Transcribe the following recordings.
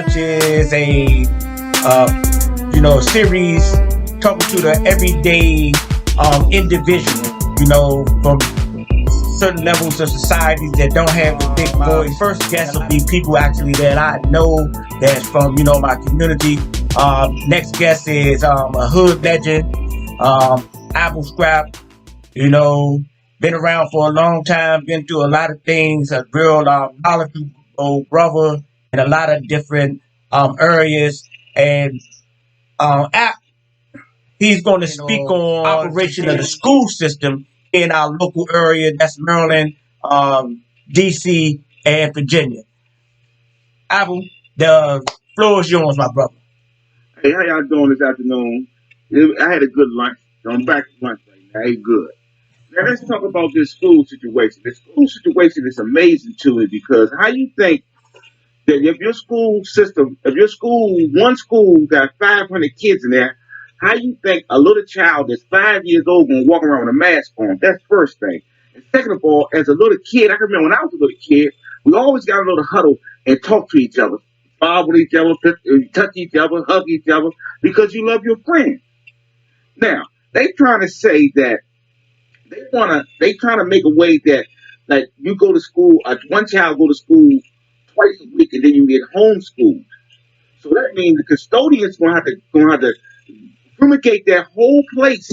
Launch is a series talking to the everyday individual, from certain levels of society that don't have the big voice. First guest will be people actually that I know that's from my community. Next guest is a hood legend, Apple Scrap. Been around for a long time, been through a lot of things, a real knowledgeable brother in a lot of different areas. And app, he's going to speak on operation of the school system in our local area. That's Maryland, DC, and Virginia. Apple, the floor is yours, my brother. Hey, how y'all doing this afternoon? I had a good lunch. I'm back to lunch right now. Hey, good. Now let's talk about this school situation. The school situation is amazing to me because how you think that if your school system, if your school, one school got 500 kids in there, how you think a little child that's 5 years old gonna walk around with a mask on? That's the first thing. And second of all, as a little kid, I can remember when I was a little kid, we always got a little huddle and talk to each other, bob with each other, touch each other, hug each other, because you love your friend. Now they trying to say that they trying to make a way that like you go to school, one child go to school twice a week, and then you get homeschooled. So that means the custodian's gonna have to fumigate that whole place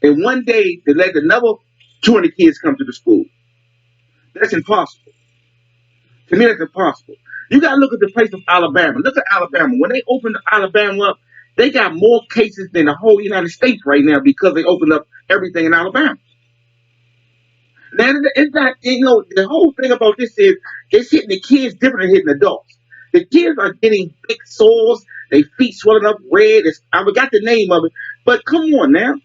in one day to let another 200 kids come to the school. That's impossible. To me, that's impossible. You gotta look at the place of Alabama. Look at Alabama. When they opened Alabama up, they got more cases than the whole United States right now because they opened up everything in Alabama. Now, it's not, the whole thing about this is it's hitting the kids different than hitting adults. The kids are getting big sores, their feet swelling up red. I forgot the name of it, but come on now.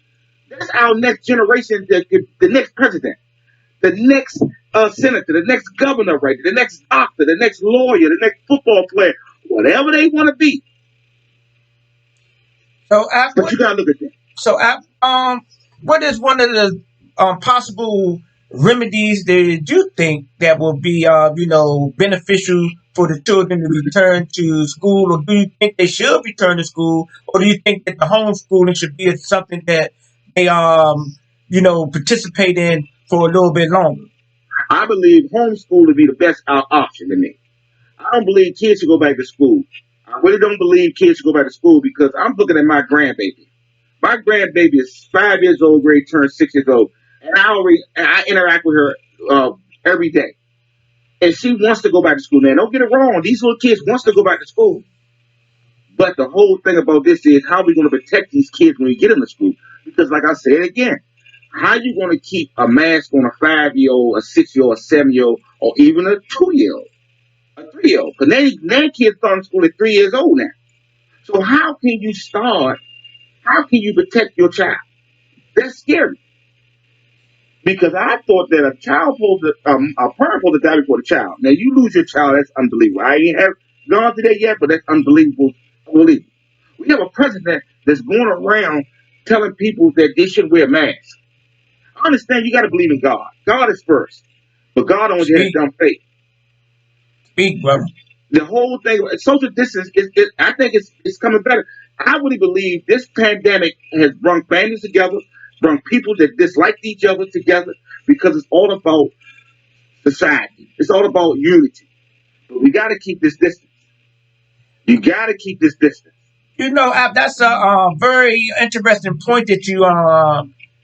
That's our next generation, the next president, the next senator, the next governor, right? The next doctor, the next lawyer, the next football player, whatever they want to be. But you gotta look at that. So, what is one of the possible remedies that you think that will be, beneficial for the children to return to school, or do you think they should return to school, or do you think that the homeschooling should be something that they, participate in for a little bit longer? I believe homeschool would be the best option to me. I don't believe kids should go back to school. I really don't believe kids should go back to school because I'm looking at my grandbaby. My grandbaby is 5 years old, grade turned 6 years old, and I interact with her every day, and she wants to go back to school. Now, don't get it wrong; these little kids wants to go back to school, but the whole thing about this is how are we going to protect these kids when we get them to school? Because, like I said again, how are you going to keep a mask on a 5-year-old, a 6-year-old, a 7-year-old, or even a 2-year-old? A 3-year-old. Because now kids starting school at 3 years old now. So how can you start? How can you protect your child? That's scary. Because I thought that a parent supposed to die before the child. Now you lose your child, that's unbelievable. I ain't have gone through that yet, but that's unbelievable. Unbelievable. We have a president that's going around telling people that they should wear masks. I understand you got to believe in God. God is first, but God only has dumb faith. Speak, brother. The whole thing, social distance, I think it's coming better. I really believe this pandemic has brought families together, brought people that disliked each other together, because it's all about society. It's all about unity. But we got to keep this distance. You got to keep this distance. That's a very interesting point that you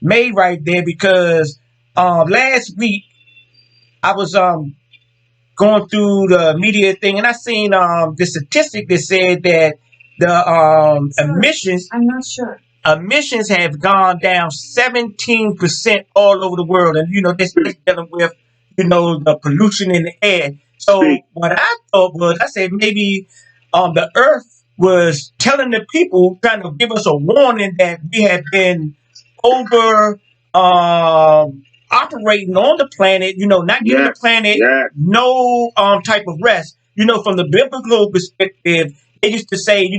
made right there, because last week I was going through the media thing, and I seen the statistic that said that the emissions. I'm not sure. Emissions have gone down 17% all over the world, and this is dealing with the pollution in the air. So what I thought was, I said maybe the Earth was telling the people, trying to give us a warning that we have been over operating on the planet, not giving the planet no type of rest. From the biblical perspective, they used to say,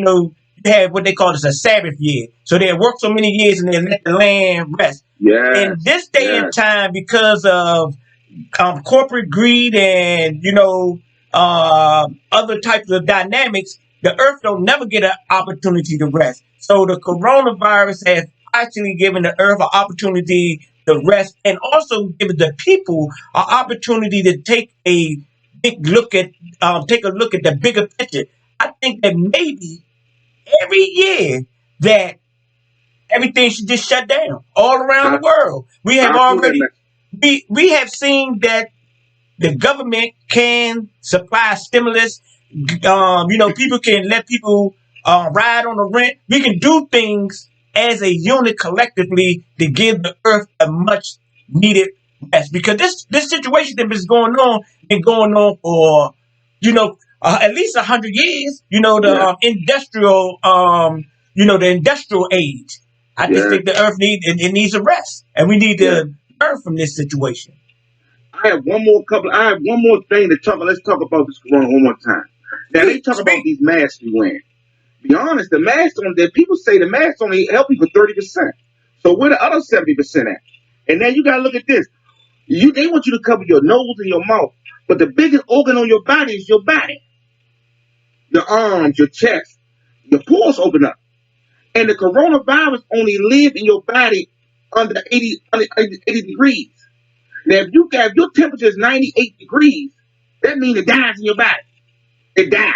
they had what they call as a Sabbath year. So they work so many years and they let the land rest. In this day and time, because of corporate greed and, other types of dynamics, the earth don't never get an opportunity to rest. So the coronavirus has actually given the earth an opportunity to rest, and also given the people an opportunity to take a big look at take a look at the bigger picture. I think that maybe every year that everything should just shut down all around the I, world. We have I feel that already message. we have seen that the government can supply stimulus. People can let people ride on the rent. We can do things as a unit collectively to give the earth a much needed rest. Because this situation that is going on been going on for at least 100 years. Yeah, The industrial age. I just yeah. think the earth it needs a rest, and we need Yeah. to learn from this situation. I have one more thing to talk. Let's talk about this corona one more time. Now they Speak, talk about speak. these masks we wearing. Be honest, the masks on there. People say the masks only help you for 30%. So where the other 70% at? And then you gotta look at this. They want you to cover your nose and your mouth, but the biggest organ on your body is your body, your arms, your chest, your pores open up, and the coronavirus only live in your body under 80 degrees. Now, if your temperature is 98 degrees, that means it dies in your body. It dies.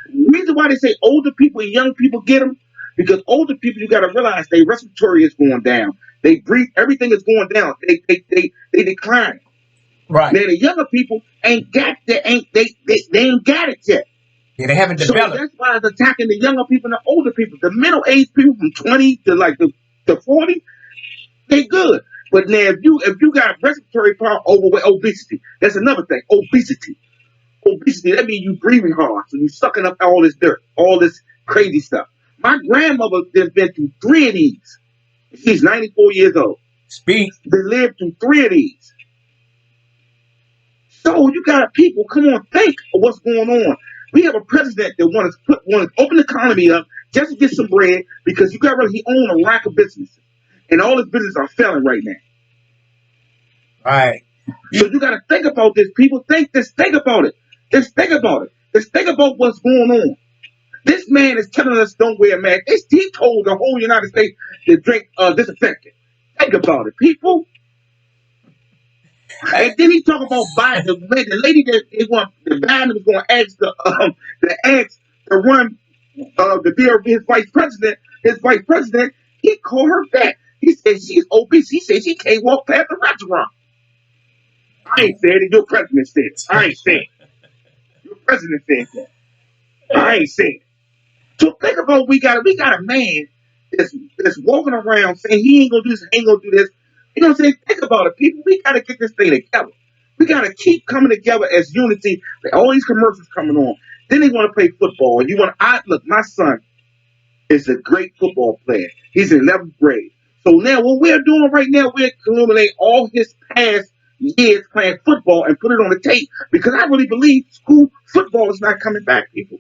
The reason why they say older people and young people get them, because older people, you got to realize their respiratory is going down. They breathe, everything is going down. They decline. Right. Now the younger people ain't got that, they ain't got it yet. Yeah, they haven't So developed. that's why it's attacking the younger people and the older people. The middle aged people from 20 to like the 40, they good. But now if you got respiratory problem, overweight, obesity, that's another thing. Obesity, that means you breathing hard, so you sucking up all this dirt, all this crazy stuff. My grandmother has been through three of these. She's 94 years old. Speak. They lived through three of these. So you got people, come on, think of what's going on. We have a president that wants to open the economy up just to get some bread because you got really he own a rack of businesses, and all his businesses are failing right now. Right. So you got to think about this. People think about it. Just think about it. Just think about what's going on. This man is telling us don't wear a mask. He told the whole United States to drink disinfectant. Think about it, people. Uh, And then he talk about Biden, the lady that the Biden was going to ask to run the deal with his vice president. His vice president, he called her back. He said she's obese. He said she can't walk past the restaurant. I ain't said it. Your president said it. I ain't said it. Your president said that. I ain't said it. So think about we got a man that's walking around saying he ain't gonna do this, ain't gonna do this. You know what I'm saying? Think about it, people. We gotta get this thing together. We gotta keep coming together as unity. All these commercials coming on. Then they want to play football. I look. My son is a great football player. He's in 11th grade. So now what we're doing right now, we're accumulating all his past years playing football and put it on the tape because I really believe school football is not coming back, people.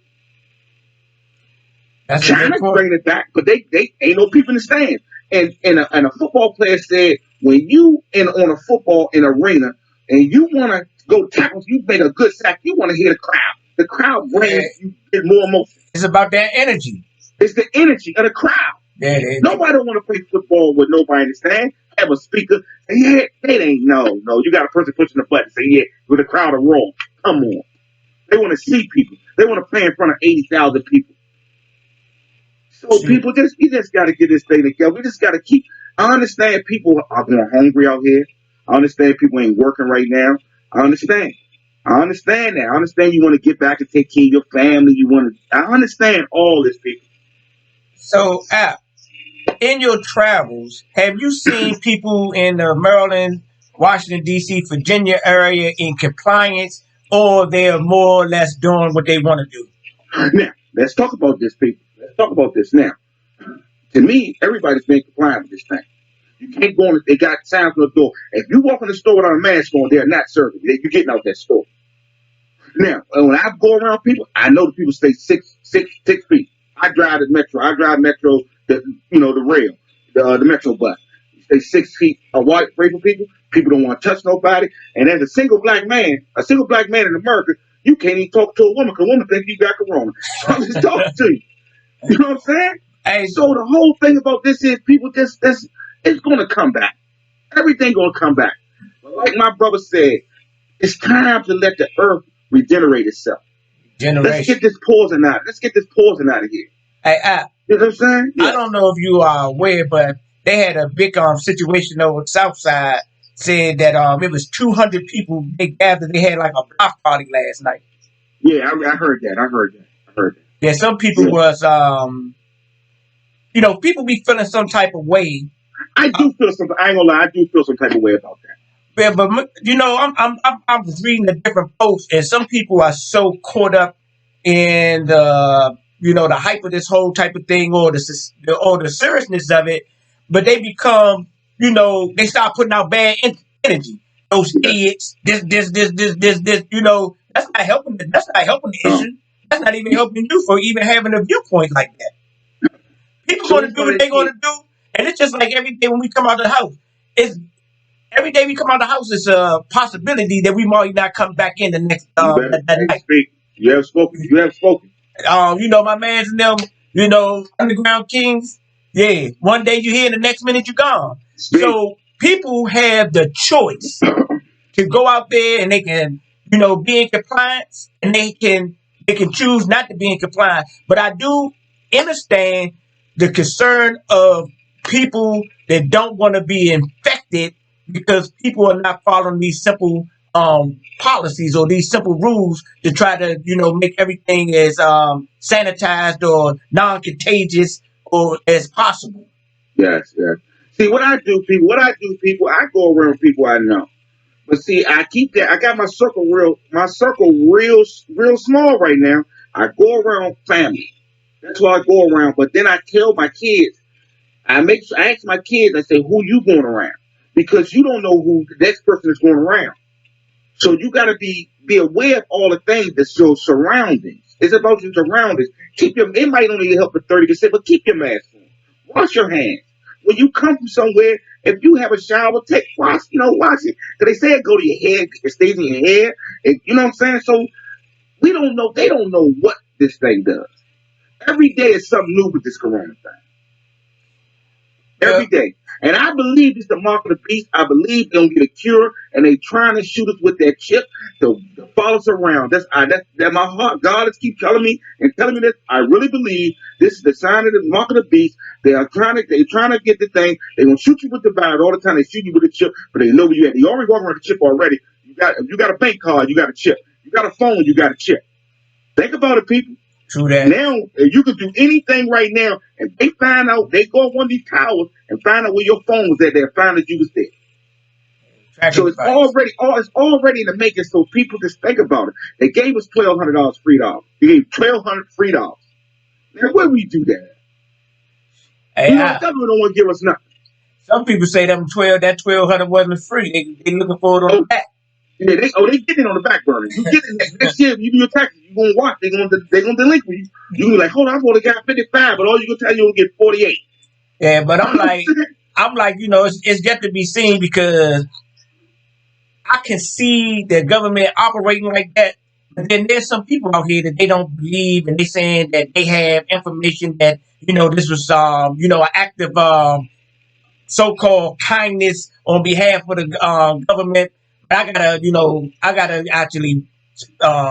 that's a good China's point. bringing it back, but they ain't no people in the stands. And a football player said, when you on a football in arena and you want to go tackle, you make a good sack, you want to hear the crowd. The crowd Yeah, brings you get more emotion. it's about that energy. It's the energy of the crowd. Yeah, Nobody want to play football with nobody in the stand. Have a speaker. Say, yeah, it ain't no. You got a person pushing the button. Say, yeah, with a crowd of roar. Come on. They want to see people. They want to play in front of 80,000 people. So shoot. people we just got to get this thing together. We just got to keep. I understand people are going hungry out here. I understand people ain't working right now. I understand. I understand that. I understand you want to get back and take care of your family. I understand all this, people. So, in your travels, have you seen people in the Maryland, Washington D.C., Virginia area in compliance, or they're more or less doing what they want to do? Now, let's talk about this, people. Let's talk about this now. To me, everybody's been compliant with this thing. You can't go on. They got signs on the door. If you walk in the store without a mask on, they're not serving. You're getting out that store. Now, when I go around people, I know the people stay 6 feet. I drive the metro. The rail, the metro bus. You stay 6 feet away from people. People don't want to touch nobody. And as a single black man in America, you can't even talk to a woman because women think you got corona. So I'm just talking to you. You know what I'm saying? Hey, So the whole thing about this is people just that's it's gonna come back. Everything gonna come back. But like my brother said, it's time to let the earth regenerate itself. Let's get generation. this poison out. Let's get this poison out of here. Hey, You know what I'm saying? I Yeah. don't know if you are aware, but they had a big situation over the South Side. Said that it was 200 people they gathered. They had like a block party last night. Yeah, I heard that. I heard that. I heard Yeah, some people that. Yeah. was people be feeling some type of way. I Uh, do feel some I ain't gonna lie, I do feel some type of way about that. but I was reading the different posts, and some people are so caught up in the hype of this whole type of thing, or the seriousness of it, but they become they start putting out bad energy. Those Yeah. idiots, this. That's not helping. That's not helping the Um, issue. That's not even helping you for even having a viewpoint like that. People so going to it's do what gonna they're going see, to do, and it's just like every day when we come out of the house. It's every day we come out of the house is a possibility that we might not come back in the next you better that hey, night. speak. You have spoken. You have spoken. My man's in them, underground kings. Yeah, one day you're here, the next minute you're gone. Speak. So people have the choice to go out there and they can, be in compliance, and they can choose not to be in compliance. But I do understand the concern of people that don't want to be infected because people are not following these simple policies or these simple rules to try to make everything as sanitized or non-contagious or as possible. Yes, yes. See what I do, people, I go around people I know. But see, I keep that. I got my circle real small right now. I go around family. That's why I go around. But then I tell my kids. I ask my kids. I say, "Who you going around?" Because you don't know who the next person is going around. So you got to be aware of all the things that's your surroundings. It's about your surroundings. Keep your. It might only help for 30%, but keep your mask on. Wash your hands when you come from somewhere. If you have a shower, wash it. Because they say it go to your head, it stays in your head. And, you know what I'm saying? So we don't know. They don't know what this thing does. Every day is something new with this corona thing. Well, Every day. And I believe it's the mark of the beast. I believe they'll get a cure, and they trying to shoot us with that chip to follow us around. That's my heart. God is keep telling me and telling me this. I really believe this is the sign of the mark of the beast. They're trying to get the thing. They're gonna shoot you with the virus all the time. They shoot you with a chip, but they know where you at. You already walking around with a chip already. If you got a bank card, you got a chip. You got a phone, you got a chip. Think about it, people. true that. Now you can do anything right now, and they go on one of these towers and find out where your phone was at. They'll find that you was there. Tracking So it's device. already in the making. So people just think about it. They gave us $1,200 free dollars. They gave 1,200 free dollars. Now where we do that? Hey, You know, the government don't want to give us nothing. some people say that 1200 wasn't free. They looking for it on the Oh back. yeah, they get it on the back burner. You get it next year. You do your taxes. You gonna watch. They gonna delinquent you. You gonna be like, hold on, I've only got 55, but all you gonna tell you gonna get 48. Yeah, but I'm like, it's yet to be seen because I can see the government operating like that. But then there's some people out here that they don't believe, and they saying that they have information that this was an active so-called kindness on behalf of the government. I gotta actually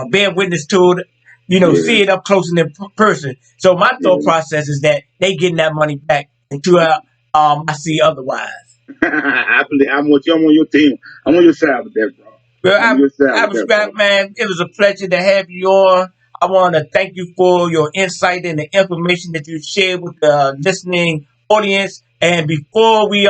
bear witness to it, Yeah, see it up close and in person. So my thought yeah. process is that they getting that money back until I see otherwise. I'm on your team. I'm on your side with that, bro. Well, I'm on your side I with that, bro. respect, man. It was a pleasure to have you on. I want to thank you for your insight and the information that you shared with the listening audience. And before we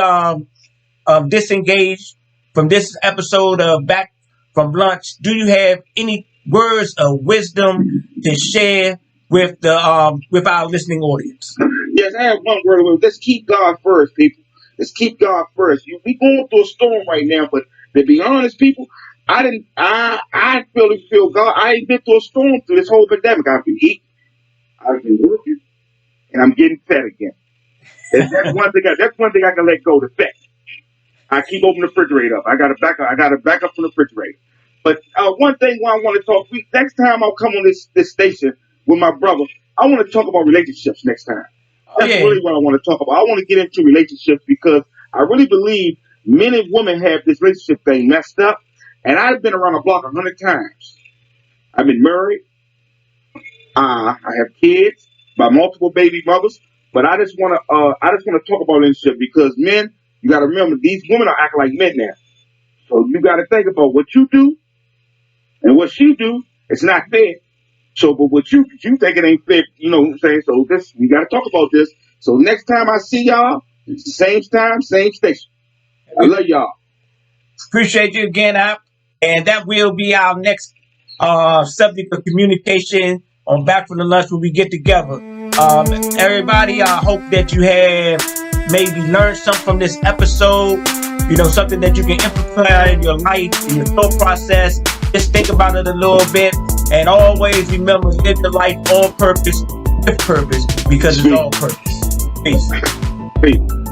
disengage from this episode of Back from Lunch, do you have any words of wisdom to share with our listening audience? Yes, I have one word with. Let's keep God first, people. Let's keep God first. We going through a storm right now, but to be honest, people, I didn't. I really feel God. I ain't been through a storm through this whole pandemic. I've been eating, I've been working, and I'm getting fat again. That's one thing. That's one thing I can let go. The fat. I keep opening the refrigerator up. I got to back up. I got to back up from the refrigerator. But one thing I want to talk. Next time I'll come on this station with my brother, I want to talk about relationships next time. Oh That's yeah, really what I want to talk about. I want to get into relationships because I really believe men and women have this relationship thing messed up. And I've been around the block 100 times. I've been married. I have kids by multiple baby mothers. But I just want to talk about relationship because men, you got to remember these women are acting like men now. So you got to think about what you do and what she do. It's not fair. So, but what you think it ain't fair, you know what I'm saying? So this, we got to talk about this. So next time I see y'all, it's the same time, same station. I we love y'all. appreciate you again, App. And that will be our next subject of communication on Back from the Lunch when we get together. Everybody, I hope that you have maybe learned something from this episode. You know, something that you can implement in your life, in your thought process. Just think about it a little bit. And always remember, live your life on purpose, with purpose, because it's Peace. all purpose. Peace. Peace.